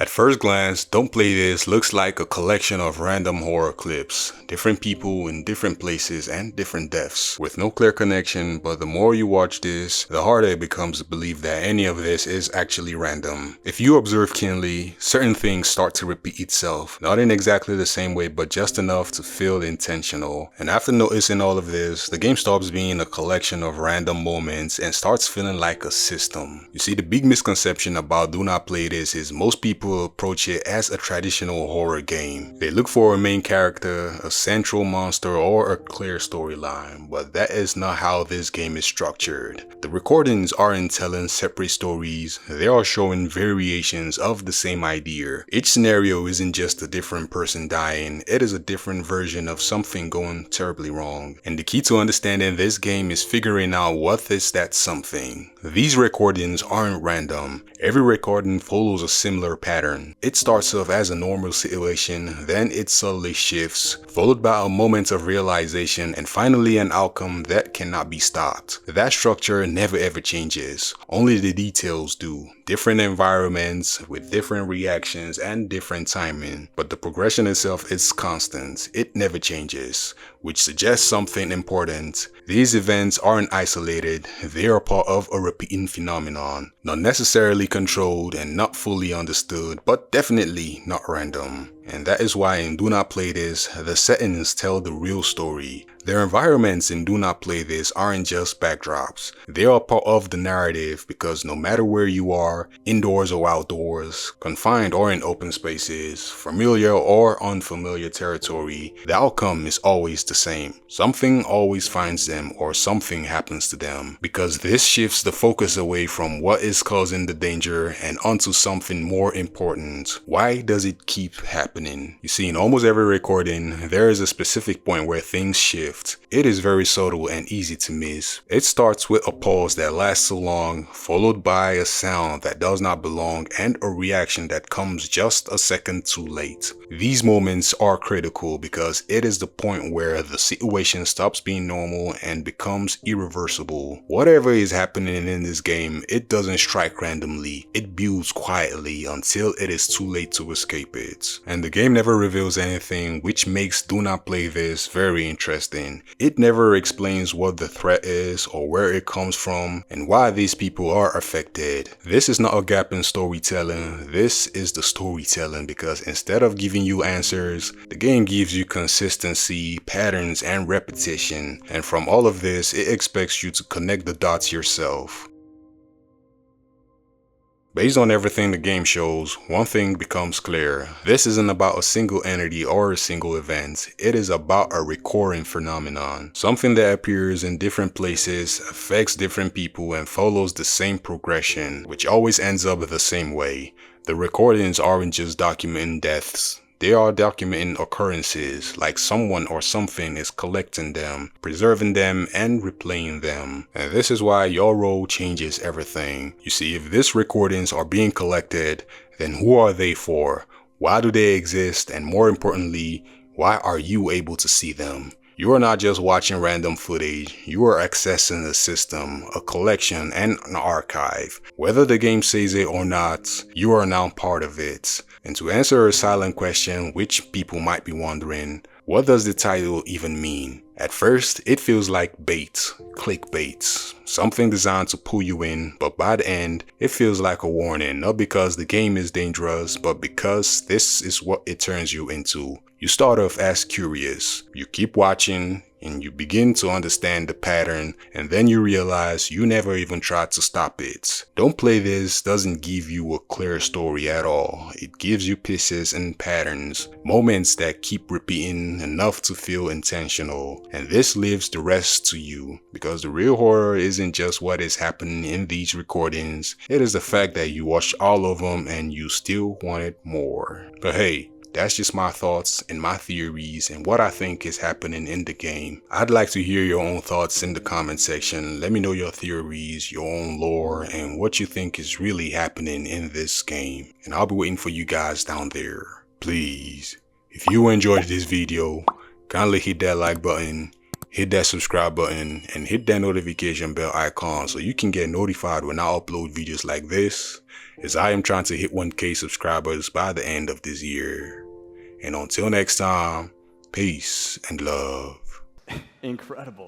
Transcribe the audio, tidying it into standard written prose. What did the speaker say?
At first glance, Don't Play This looks like a collection of random horror clips, different people in different places and different deaths, with no clear connection. But the more you watch this, the harder it becomes to believe that any of this is actually random. If you observe keenly, certain things start to repeat itself, not in exactly the same way, but just enough to feel intentional. And after noticing all of this, the game stops being a collection of random moments and starts feeling like a system. You see, the big misconception about Do Not Play This is most people approach it as a traditional horror game. They look for a main character, a central monster, or a clear storyline, but that is not how this game is structured. The recordings aren't telling separate stories, they are showing variations of the same idea. Each scenario isn't just a different person dying, it is a different version of something going terribly wrong. And the key to understanding this game is figuring out what is that something. These recordings aren't random. Every recording follows a similar pattern. It starts off as a normal situation, then it subtly shifts, followed by a moment of realization, and finally an outcome that cannot be stopped. That structure never ever changes, only the details do. Different environments with different reactions and different timing, but the progression itself is constant. It never changes, which suggests something important. These events aren't isolated, they are part of a repeating phenomenon, not necessarily controlled and not fully understood, but definitely not random. And that is why in Do Not Play This, the settings tell the real story. Their environments in Do Not Play This aren't just backdrops. They are part of the narrative because no matter where you are, indoors or outdoors, confined or in open spaces, familiar or unfamiliar territory, the outcome is always the same. Something always finds them or something happens to them, because this shifts the focus away from what is causing the danger and onto something more important. Why does it keep happening? You see, in almost every recording, there is a specific point where things shift. It is very subtle and easy to miss. It starts with a pause that lasts so long, followed by a sound that does not belong and a reaction that comes just a second too late. These moments are critical because it is the point where the situation stops being normal and becomes irreversible. Whatever is happening in this game, it doesn't strike randomly. It builds quietly until it is too late to escape it. And the game never reveals anything, which makes Do Not Play This very interesting. It never explains what the threat is or where it comes from and why these people are affected. This is not a gap in storytelling, this is the storytelling, because instead of giving you answers, the game gives you consistency, patterns, and repetition. And from all of this, it expects you to connect the dots yourself. Based on everything the game shows, one thing becomes clear. This isn't about a single entity or a single event. It is about a recurring phenomenon. Something that appears in different places, affects different people, and follows the same progression, which always ends up the same way. The recordings aren't just documenting deaths. They are documenting occurrences, like someone or something is collecting them, preserving them, and replaying them. And this is why your role changes everything. You see, if these recordings are being collected, then who are they for? Why do they exist? And more importantly, why are you able to see them? You are not just watching random footage, you are accessing a system, a collection, and an archive. Whether the game says it or not, you are now part of it. And to answer a silent question, which people might be wondering, what does the title even mean? At first, it feels like bait, clickbait, something designed to pull you in, but by the end, it feels like a warning, not because the game is dangerous, but because this is what it turns you into. You start off as curious, you keep watching, and you begin to understand the pattern, and then you realize you never even tried to stop it. Don't Play This doesn't give you a clear story at all. It gives you pieces and patterns, moments that keep repeating enough to feel intentional. And this leaves the rest to you, because the real horror isn't just what is happening in these recordings, it is the fact that you watched all of them and you still wanted more. But hey, that's just my thoughts and my theories and what I think is happening in the game. I'd like to hear your own thoughts in the comment section. Let me know your theories, your own lore, and what you think is really happening in this game. And I'll be waiting for you guys down there. Please, if you enjoyed this video, kindly hit that like button, hit that subscribe button and hit that notification bell icon so you can get notified when I upload videos like this, as I am trying to hit 1K subscribers by the end of this year. And until next time, peace and love. Incredible.